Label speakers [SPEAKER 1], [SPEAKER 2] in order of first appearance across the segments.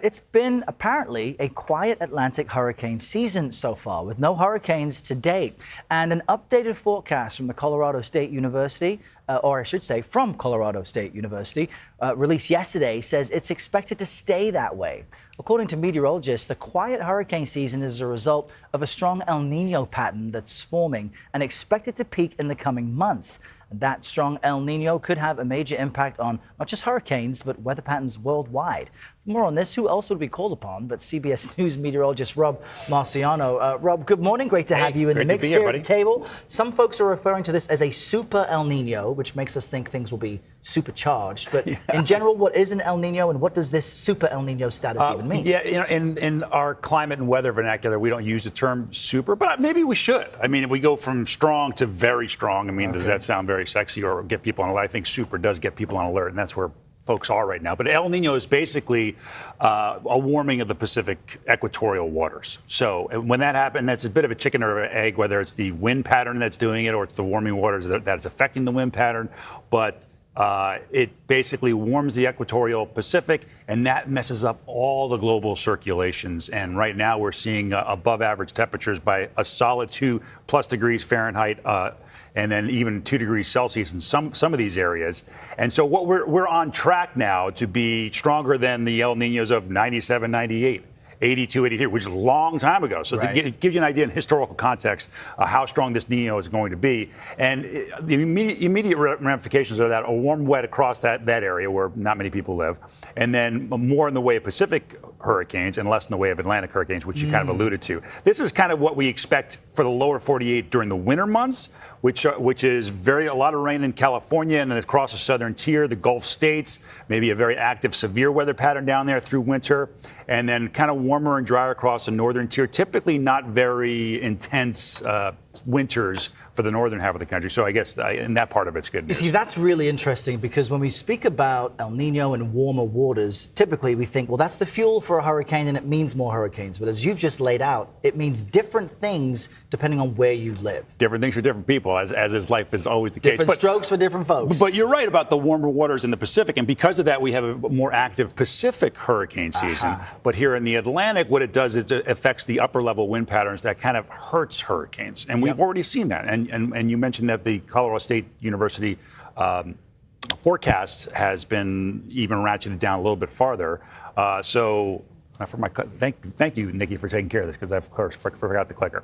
[SPEAKER 1] It's been apparently a quiet Atlantic hurricane season so far, with no hurricanes to date. And an updated forecast from the Colorado State University, or I should say from Colorado State University, released yesterday, says it's expected to stay that way. According to meteorologists, the quiet hurricane season is a result of a strong El Niño pattern that's forming and expected to peak in the coming months. That strong El Niño could have a major impact on not just hurricanes, but weather patterns worldwide. For more on this, who else would be called upon but CBS News meteorologist Rob Marciano. Rob, good morning. Great to have you in the mix here at the table. Some folks are referring to this as a super El Niño, which makes us think things will be supercharged. But in general, what is an El Niño and what does this super El Niño status even mean?
[SPEAKER 2] Yeah, in our climate and weather vernacular, we don't use the term super, but maybe we should. I mean, if we go from strong to very strong, I mean, does that sound very sexy or get people on alert? I think super does get people on alert, and that's where folks are right now. But El Niño is basically a warming of the Pacific equatorial waters. So when that happens, that's a bit of a chicken or an egg, whether it's the wind pattern that's doing it or it's the warming waters that's affecting the wind pattern. But it basically warms the equatorial Pacific, and that messes up all the global circulations. And right now we're seeing above average temperatures by a solid 2+ degrees Fahrenheit, and then even 2 degrees Celsius in some of these areas. And so what we're on track now to be stronger than the El Niños of 97, 98. 82, 83, which is a long time ago. So to give you an idea in historical context how strong this Niño is going to be. And the immediate ramifications of that are warm, wet across that area where not many people live. And then more in the way of Pacific hurricanes and less in the way of Atlantic hurricanes, which you kind of alluded to. This is kind of what we expect for the lower 48 during the winter months, which is a lot of rain in California and then across the southern tier, the Gulf states, maybe a very active severe weather pattern down there through winter, and then kind of warmer and drier across the northern tier, typically not very intense winters for the northern half of the country. So I guess in that part of it's good news.
[SPEAKER 1] You see, that's really interesting because when we speak about El Niño and warmer waters, typically we think, well, that's the fuel for a hurricane and it means more hurricanes. But as you've just laid out, it means different things depending on where you live.
[SPEAKER 2] Different things for different people, as is life is always the case.
[SPEAKER 1] Different strokes for different folks.
[SPEAKER 2] But you're right about the warmer waters in the Pacific. And because of that, we have a more active Pacific hurricane season. But here in the Atlantic, what it does is it affects the upper level wind patterns that kind of hurts hurricanes. And we've already seen that. And you mentioned that the Colorado State University forecast has been even ratcheted down a little bit farther. Thank you, Nikki, for taking care of this, because I, of course, forgot the clicker.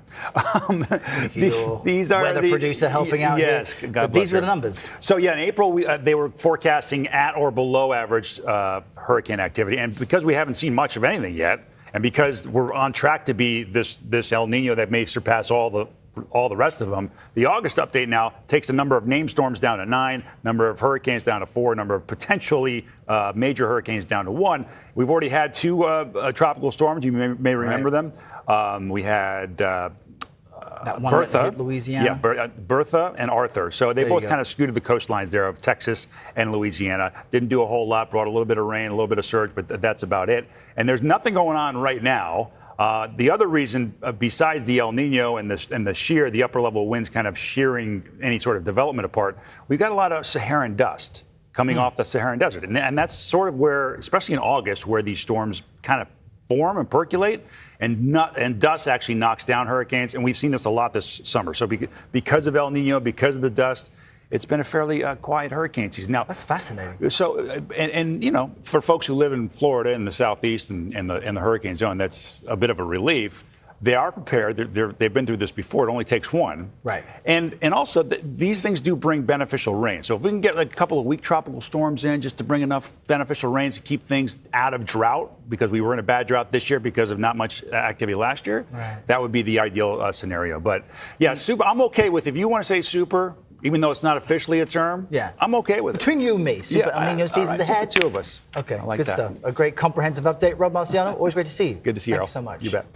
[SPEAKER 1] These are weather producer helping out.
[SPEAKER 2] Yes,
[SPEAKER 1] here. But these are the numbers.
[SPEAKER 2] So yeah, in April they were forecasting at or below average hurricane activity, and because we haven't seen much of anything yet, and because we're on track to be this El Niño that may surpass all the rest of them, the August update now takes the number of named storms down to 9, number of hurricanes down to 4, number of potentially major hurricanes down to 1. We've already had 2 tropical storms. You may remember them. We had Bertha,
[SPEAKER 1] Louisiana.
[SPEAKER 2] Yeah, Bertha and Arthur. So they both kind of scooted the coastlines there of Texas and Louisiana. Didn't do a whole lot, brought a little bit of rain, a little bit of surge, but that's about it. And there's nothing going on right now. The other reason, besides the El Niño and the upper level winds kind of shearing any sort of development apart, we've got a lot of Saharan dust coming off the Saharan desert. And that's sort of where, especially in August, where these storms kind of form and percolate, and dust actually knocks down hurricanes. And we've seen this a lot this summer. So because of El Niño, because of the dust, it's been a fairly quiet hurricane season. Now,
[SPEAKER 1] that's fascinating.
[SPEAKER 2] So, and you know, for folks who live in Florida in the southeast and the hurricane zone, that's a bit of a relief. They are prepared. They've been through this before. It only takes one.
[SPEAKER 1] Right.
[SPEAKER 2] And also, these things do bring beneficial rain. So if we can get like a couple of weak tropical storms in just to bring enough beneficial rains to keep things out of drought, because we were in a bad drought this year because of not much activity last year, that would be the ideal scenario. But yeah, super. I'm okay with, if you want to say super, even though it's not officially a term, I'm okay with it.
[SPEAKER 1] Between you and me, super El Niño season's ahead.
[SPEAKER 2] Just the two of us.
[SPEAKER 1] Okay,
[SPEAKER 2] I like
[SPEAKER 1] good
[SPEAKER 2] that.
[SPEAKER 1] stuff. A great comprehensive update. Rob Marciano, always great to see you.
[SPEAKER 2] Good to see you.
[SPEAKER 1] Thank you so much.
[SPEAKER 2] You bet.